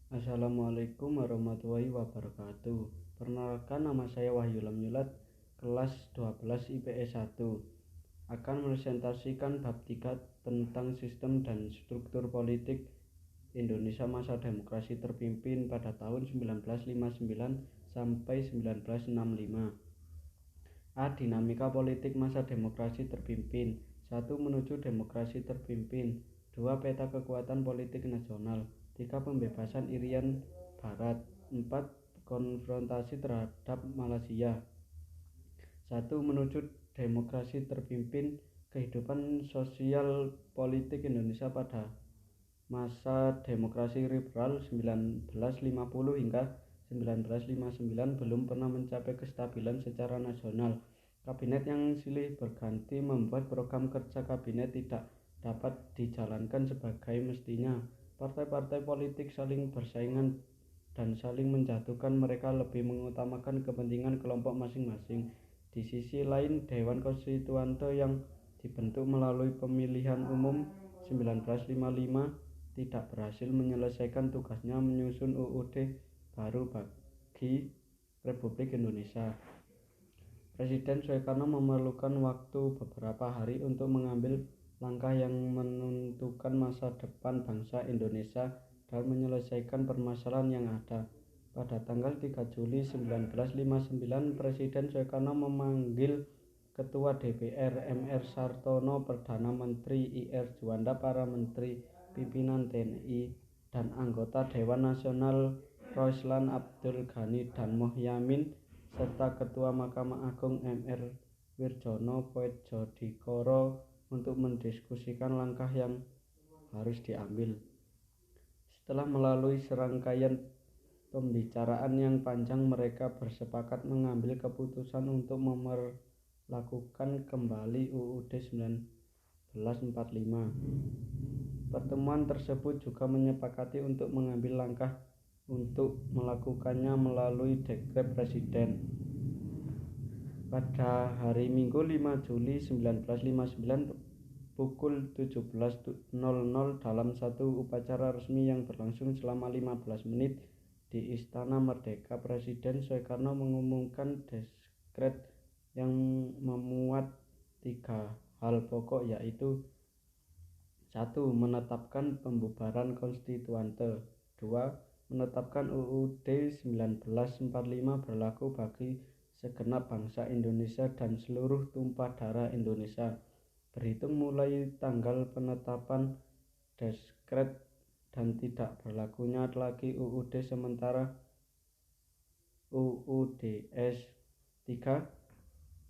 Assalamualaikum warahmatullahi wabarakatuh. Perkenalkan, nama saya Wahyu Lamyulat, kelas 12 IPS 1. Akan presentasikan bab 3 tentang sistem dan struktur politik Indonesia masa demokrasi terpimpin pada tahun 1959 sampai 1965. A. Dinamika politik masa demokrasi terpimpin. 1. Menuju demokrasi terpimpin. 2. Peta kekuatan politik nasional. 3. Pembebasan Irian Barat. 4. Konfrontasi terhadap Malaysia. 1. Menuju demokrasi terpimpin. Kehidupan sosial politik Indonesia pada masa demokrasi liberal 1950 hingga 1959 belum pernah mencapai kestabilan secara nasional. Kabinet yang silih berganti membuat program kerja kabinet tidak dapat dijalankan sebagai mestinya. Partai-partai politik saling bersaingan dan saling menjatuhkan, mereka lebih mengutamakan kepentingan kelompok masing-masing. Di sisi lain, Dewan Konstituante yang dibentuk melalui pemilihan umum 1955 tidak berhasil menyelesaikan tugasnya menyusun UUD baru bagi Republik Indonesia. Presiden Soekarno memerlukan waktu beberapa hari untuk mengambil langkah yang menentukan masa depan bangsa Indonesia dan menyelesaikan permasalahan yang ada. Pada tanggal 3 Juli 1959, Presiden Soekarno memanggil Ketua DPR M.R. Sartono, Perdana Menteri I.R. Juanda, para menteri, pimpinan TNI, dan anggota Dewan Nasional Ruslan Abdul Ghani dan Muhyamin, serta Ketua Mahkamah Agung M.R. Wirjono Poedjodikoro untuk mendiskusikan langkah yang harus diambil. Setelah melalui serangkaian pembicaraan yang panjang, mereka bersepakat mengambil keputusan untuk memperlakukan kembali UUD 1945. Pertemuan tersebut juga menyepakati untuk mengambil langkah untuk melakukannya melalui dekret presiden. Pada hari Minggu 5 Juli 1959 pukul 17.00 dalam satu upacara resmi yang berlangsung selama 15 menit di Istana Merdeka, Presiden Soekarno mengumumkan dekret yang memuat 3 hal pokok, yaitu 1. Menetapkan pembubaran konstituante. 2. Menetapkan UUD 1945 berlaku bagi segenap bangsa Indonesia dan seluruh tumpah darah Indonesia, berhitung mulai tanggal penetapan dekret, dan tidak berlakunya lagi UUD sementara UUDS. 3.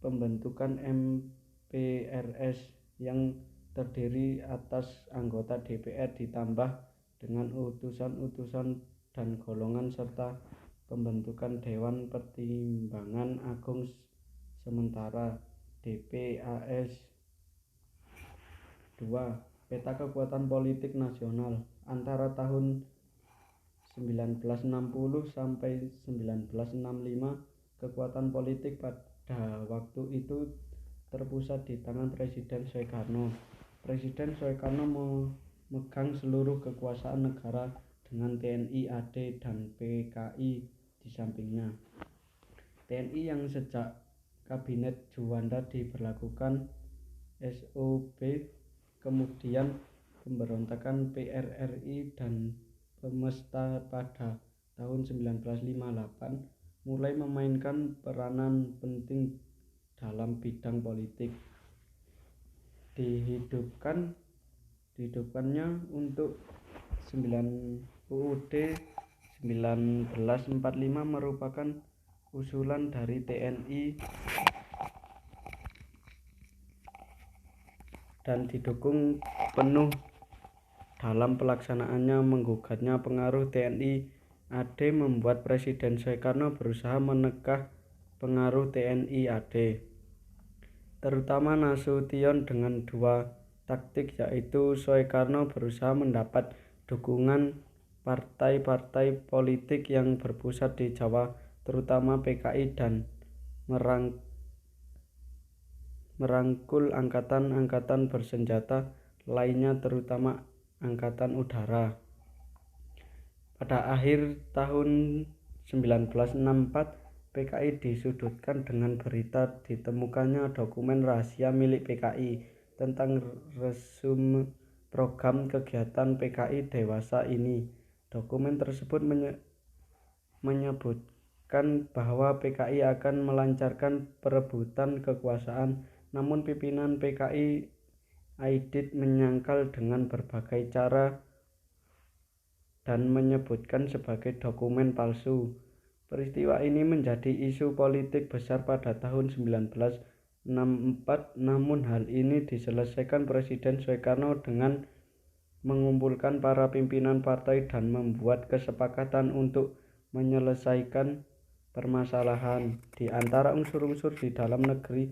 Pembentukan MPRS yang terdiri atas anggota DPR ditambah dengan utusan-utusan dan golongan, serta pembentukan Dewan Pertimbangan Agung sementara DPAS. 2. Peta kekuatan politik nasional. Antara tahun 1960 sampai 1965, kekuatan politik pada waktu itu terpusat di tangan Presiden Soekarno. Presiden Soekarno memegang seluruh kekuasaan negara dengan TNI, AD, dan PKI di sampingnya. TNI yang sejak Kabinet Juanda diberlakukan SOB, kemudian pemberontakan PRRI dan Pemesta pada tahun 1958 mulai memainkan peranan penting dalam bidang politik. Dihidupkannya untuk UUD 1945 merupakan usulan dari TNI dan didukung penuh dalam pelaksanaannya. Menggugatnya pengaruh TNI AD membuat Presiden Soekarno berusaha menegah pengaruh TNI AD, terutama Nasution, dengan 2 taktik, yaitu Soekarno berusaha mendapat dukungan partai-partai politik yang berpusat di Jawa, terutama PKI, dan merangkul angkatan-angkatan bersenjata lainnya, terutama Angkatan Udara. Pada akhir tahun 1964, PKI disudutkan dengan berita ditemukannya dokumen rahasia milik PKI tentang resume program kegiatan PKI dewasa ini. Dokumen tersebut menyebutkan bahwa PKI akan melancarkan perebutan kekuasaan, namun pimpinan PKI Aidit menyangkal dengan berbagai cara dan menyebutkan sebagai dokumen palsu. Peristiwa ini menjadi isu politik besar pada tahun 1964, namun hal ini diselesaikan Presiden Soekarno dengan mengumpulkan para pimpinan partai dan membuat kesepakatan untuk menyelesaikan permasalahan di antara unsur-unsur di dalam negeri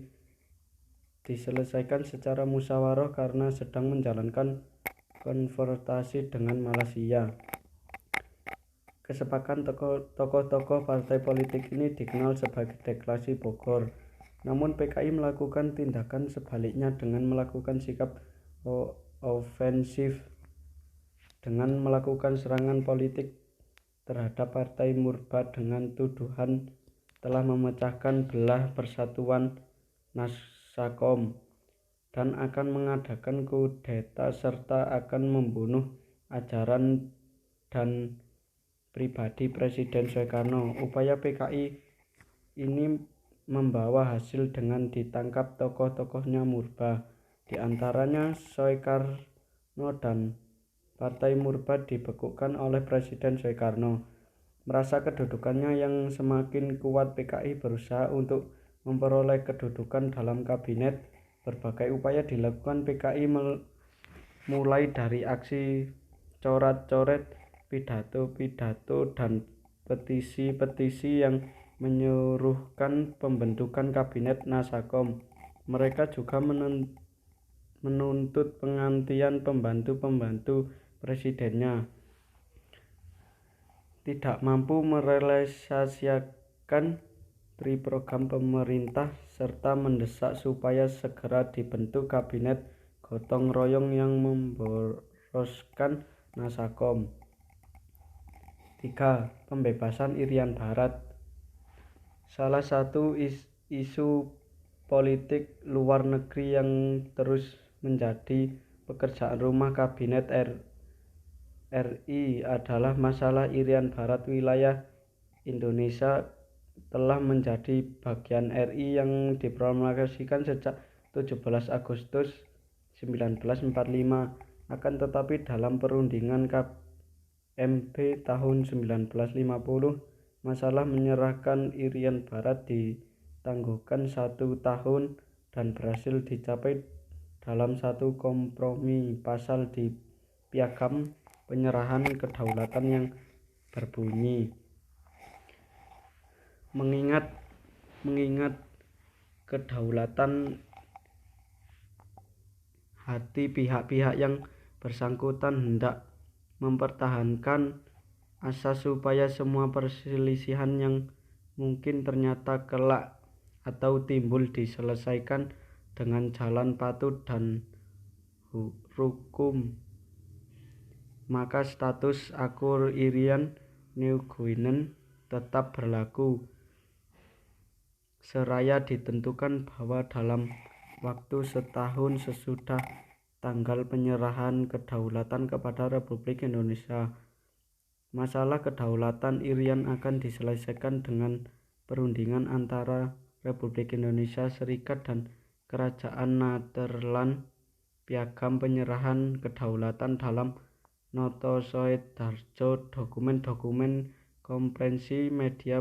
diselesaikan secara musyawarah karena sedang menjalankan konfrontasi dengan Malaysia. Kesepakatan tokoh-tokoh partai politik ini dikenal sebagai Deklarasi Bogor. Namun PKI melakukan tindakan sebaliknya dengan melakukan sikap ofensif dengan melakukan serangan politik terhadap Partai Murba dengan tuduhan telah memecahkan belah Persatuan Nasakom dan akan mengadakan kudeta serta akan membunuh ajaran dan pribadi Presiden Soekarno. Upaya PKI ini membawa hasil dengan ditangkap tokoh-tokohnya Murba, di antaranya Soekarno, dan Partai Murba dibekukan oleh Presiden Soekarno. Merasa kedudukannya yang semakin kuat, PKI berusaha untuk memperoleh kedudukan dalam kabinet. Berbagai upaya dilakukan PKI mulai dari aksi coret-coret, pidato-pidato, dan petisi-petisi yang menyuruhkan pembentukan kabinet Nasakom. Mereka juga menuntut penggantian pembantu-pembantu presidennya. Tidak mampu merealisasikan program pemerintah serta mendesak supaya segera dibentuk kabinet gotong royong yang memboroskan Nasakom. 3. Pembebasan Irian Barat. Salah satu isu politik luar negeri yang terus menjadi pekerjaan rumah kabinet RI adalah masalah Irian Barat. Wilayah Indonesia telah menjadi bagian RI yang diproklamasikan sejak 17 Agustus 1945. Akan tetapi dalam perundingan KMB tahun 1950, masalah menyerahkan Irian Barat ditangguhkan 1 tahun dan berhasil dicapai dalam satu kompromi pasal di Piagam Penyerahan Kedaulatan yang berbunyi, mengingat kedaulatan hati pihak-pihak yang bersangkutan hendak mempertahankan asas supaya semua perselisihan yang mungkin ternyata kelak atau timbul diselesaikan dengan jalan patut dan hukum. Maka status akur Irian Neuguinen tetap berlaku, seraya ditentukan bahwa dalam waktu setahun sesudah tanggal penyerahan kedaulatan kepada Republik Indonesia, masalah kedaulatan Irian akan diselesaikan dengan perundingan antara Republik Indonesia Serikat dan Kerajaan Nederland. Piagam Penyerahan Kedaulatan dalam Noto Soedarjo, dokumen-dokumen komprensi media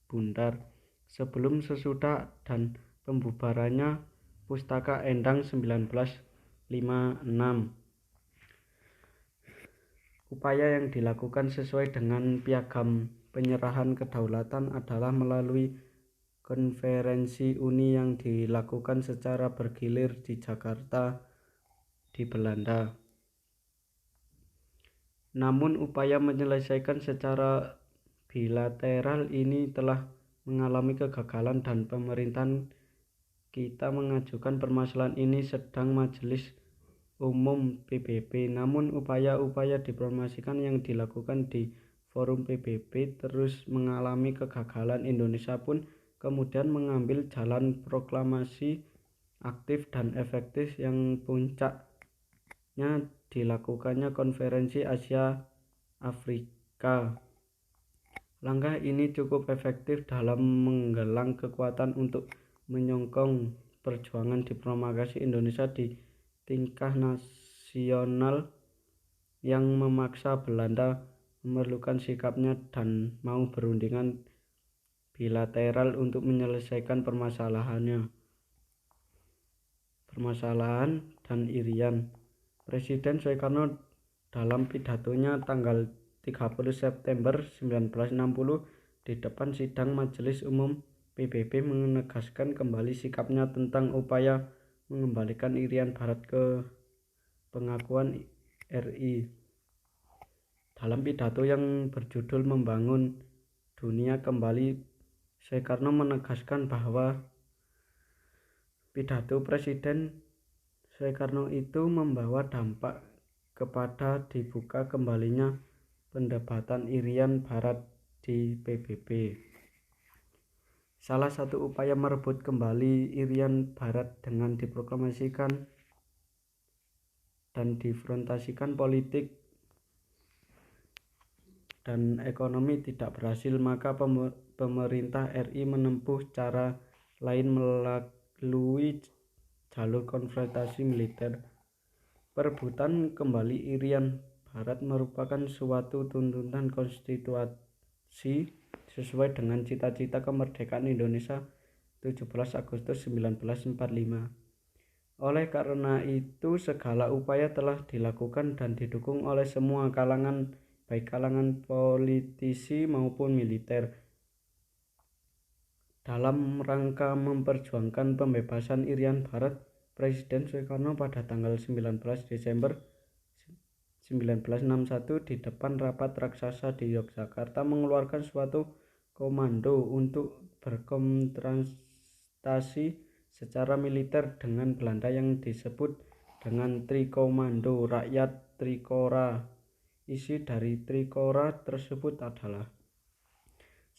bundar sebelum, sesudah, dan pembubarannya. Pustaka Endang 1956. Upaya yang dilakukan sesuai dengan Piagam Penyerahan Kedaulatan adalah melalui konferensi Uni yang dilakukan secara bergilir di Jakarta, di Belanda. Namun upaya menyelesaikan secara bilateral ini telah mengalami kegagalan dan pemerintahan kita mengajukan permasalahan ini sedang Majelis Umum PBB. Namun upaya-upaya diplomasikan yang dilakukan di forum PBB terus mengalami kegagalan. Indonesia pun kemudian mengambil jalan proklamasi aktif dan efektif yang puncaknya dilakukannya Konferensi Asia Afrika. Langkah ini cukup efektif dalam menggalang kekuatan untuk menyokong perjuangan diplomasi Indonesia di tingkah nasional yang memaksa Belanda memerlukan sikapnya dan mau berundingan bilateral untuk menyelesaikan permasalahan dan Irian. Presiden Soekarno dalam pidatonya tanggal 30 September 1960 di depan sidang Majelis Umum PBB menegaskan kembali sikapnya tentang upaya mengembalikan Irian Barat ke pengakuan RI. Dalam pidato yang berjudul Membangun Dunia Kembali, Soekarno menegaskan bahwa pidato Presiden Soekarno itu membawa dampak kepada dibuka kembalinya pendebatan Irian Barat di PBB. Salah satu upaya merebut kembali Irian Barat dengan diproklamasikan dan difrontasikan politik dan ekonomi tidak berhasil, maka pemerintah RI menempuh cara lain melalui jalur konfrontasi militer. Perebutan kembali Irian Barat merupakan suatu tuntutan konstitusi sesuai dengan cita-cita kemerdekaan Indonesia 17 Agustus 1945. Oleh karena itu, segala upaya telah dilakukan dan didukung oleh semua kalangan, baik kalangan politisi maupun militer, dalam rangka memperjuangkan pembebasan Irian Barat. Presiden Soekarno pada tanggal 19 Desember 1961 di depan rapat raksasa di Yogyakarta mengeluarkan suatu komando untuk berkonfrontasi secara militer dengan Belanda yang disebut dengan Trikomando Rakyat Trikora. Isi dari Trikora tersebut adalah: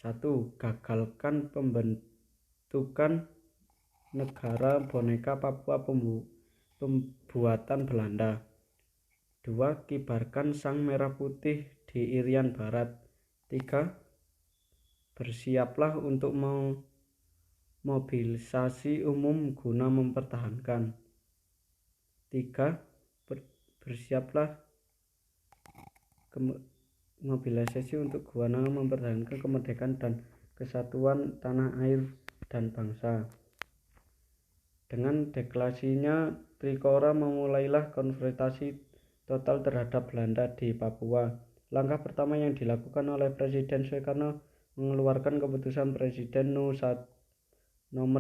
1. Gagalkan pembentukan negara boneka Papua pembuatan Belanda. 2. Kibarkan sang merah putih di Irian Barat. 3. Bersiaplah untuk mobilisasi umum guna mempertahankan. 3. Bersiaplah mobilisasi untuk guna mempertahankan kemerdekaan dan kesatuan tanah air dan bangsa. Dengan deklarasinya Trikora memulailah konfrontasi total terhadap Belanda di Papua. Langkah pertama yang dilakukan oleh Presiden Soekarno mengeluarkan keputusan Presiden nomor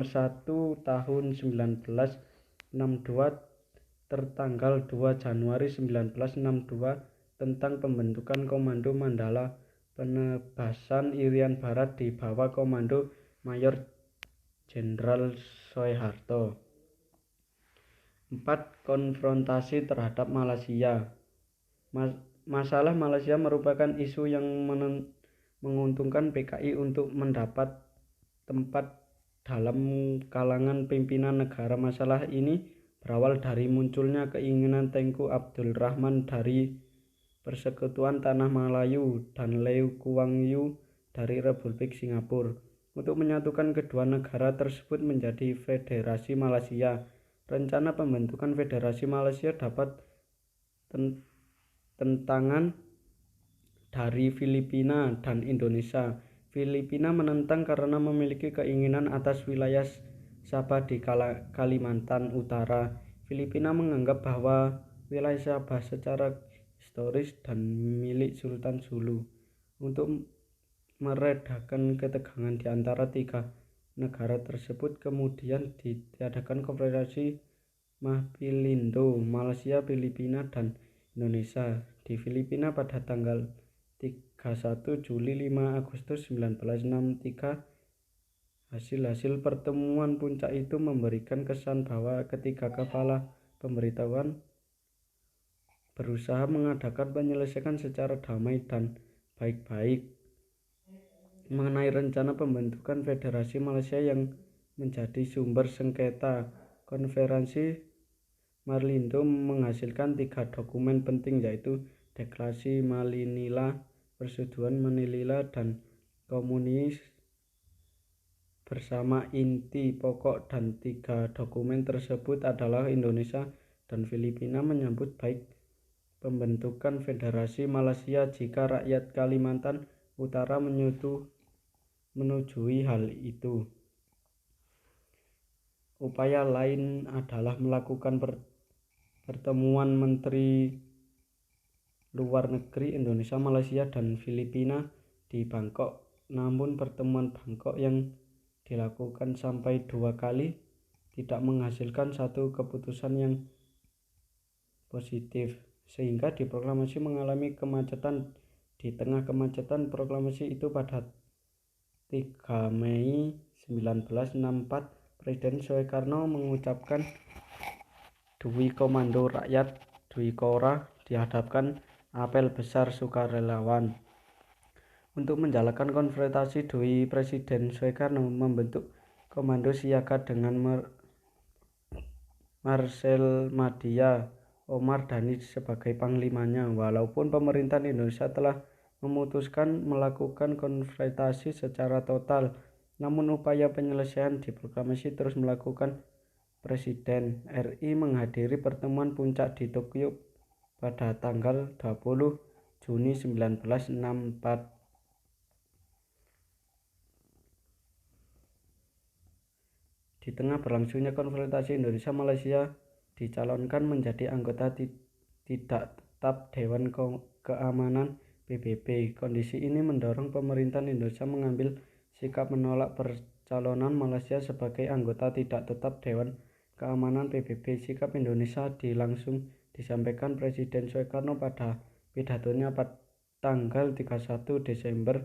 1 tahun 1962 tertanggal 2 Januari 1962 tentang pembentukan Komando Mandala Penebasan Irian Barat di bawah Komando Mayor Jenderal Soeharto. 4. Konfrontasi terhadap Malaysia. Masalah Malaysia merupakan isu yang menguntungkan PKI untuk mendapat tempat dalam kalangan pimpinan negara. Masalah ini berawal dari munculnya keinginan Tengku Abdul Rahman dari Persekutuan Tanah Melayu dan Lee Kuan Yew dari Republik Singapura untuk menyatukan kedua negara tersebut menjadi Federasi Malaysia. Rencana pembentukan Federasi Malaysia dapat tentangan dari Filipina dan Indonesia. Filipina menentang karena memiliki keinginan atas wilayah Sabah di Kalimantan Utara. Filipina menganggap bahwa wilayah Sabah secara historis dan milik Sultan Sulu. Untuk meredakan ketegangan di antara tiga negara tersebut, kemudian ditiadakan Konfederasi Maphilindo, Malaysia, Filipina, dan Indonesia. Di Filipina pada tanggal 31 Juli 5 Agustus 1963, hasil pertemuan puncak itu memberikan kesan bahwa ketiga kepala pemerintahan berusaha mengadakan penyelesaian secara damai dan baik-baik mengenai rencana pembentukan Federasi Malaysia yang menjadi sumber sengketa. Konferensi Marlindo menghasilkan 3 dokumen penting, yaitu Deklarasi Manila, Persetujuan Manila, dan Komunis Bersama. Inti pokok dan 3 dokumen tersebut adalah Indonesia dan Filipina menyambut baik pembentukan Federasi Malaysia jika rakyat Kalimantan Utara menyetujui hal itu. Upaya lain adalah melakukan pertemuan Menteri Luar Negeri Indonesia, Malaysia, dan Filipina di Bangkok. Namun pertemuan Bangkok yang dilakukan sampai 2 kali tidak menghasilkan satu keputusan yang positif, sehingga diproklamasi mengalami kemacetan. Di tengah kemacetan proklamasi itu pada 3 Mei 1964, Presiden Soekarno mengucapkan Dwi Komando Rakyat Dwi Kora dihadapkan apel besar sukarelawan. Untuk menjalankan konfrontasi Dwi, Presiden Soekarno membentuk Komando Siaga dengan Marshal Madya Omar Dhani sebagai panglimanya. Walaupun pemerintah Indonesia telah memutuskan melakukan konfrontasi secara total, namun upaya penyelesaian diproklamasi terus melakukan. Presiden RI menghadiri pertemuan puncak di Tokyo pada tanggal 20 Juni 1964. Di tengah berlangsungnya konfrontasi, Indonesia-Malaysia dicalonkan menjadi anggota tidak tetap Dewan Keamanan PBB. Kondisi ini mendorong pemerintah Indonesia mengambil sikap menolak percalonan Malaysia sebagai anggota tidak tetap Dewan Keamanan PBB. Sikap Indonesia langsung disampaikan Presiden Soekarno pada pidatonya pada tanggal 31 Desember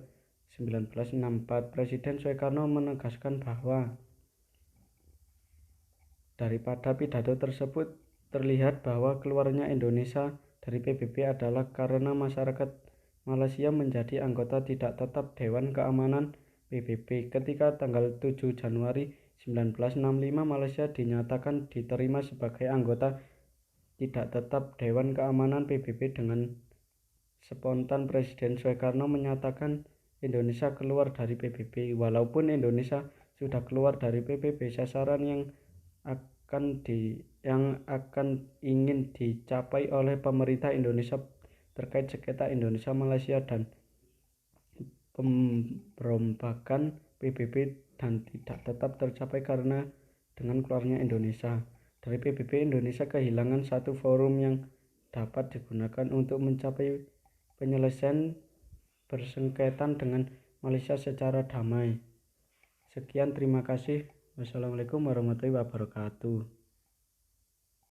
1964. Presiden Soekarno menegaskan bahwa daripada pidato tersebut terlihat bahwa keluarnya Indonesia dari PBB adalah karena masyarakat Malaysia menjadi anggota tidak tetap Dewan Keamanan PBB. Ketika tanggal 7 Januari 1965 Malaysia dinyatakan diterima sebagai anggota tidak tetap Dewan Keamanan PBB, dengan spontan Presiden Soekarno menyatakan Indonesia keluar dari PBB. Walaupun Indonesia sudah keluar dari PBB, sasaran yang ingin dicapai oleh pemerintah Indonesia terkait sengketa Indonesia Malaysia dan pemberontakan PBB dan tidak tetap tercapai karena dengan keluarnya Indonesia dari PBB, Indonesia kehilangan satu forum yang dapat digunakan untuk mencapai penyelesaian bersengketa dengan Malaysia secara damai. Sekian, terima kasih. Wassalamualaikum warahmatullahi wabarakatuh.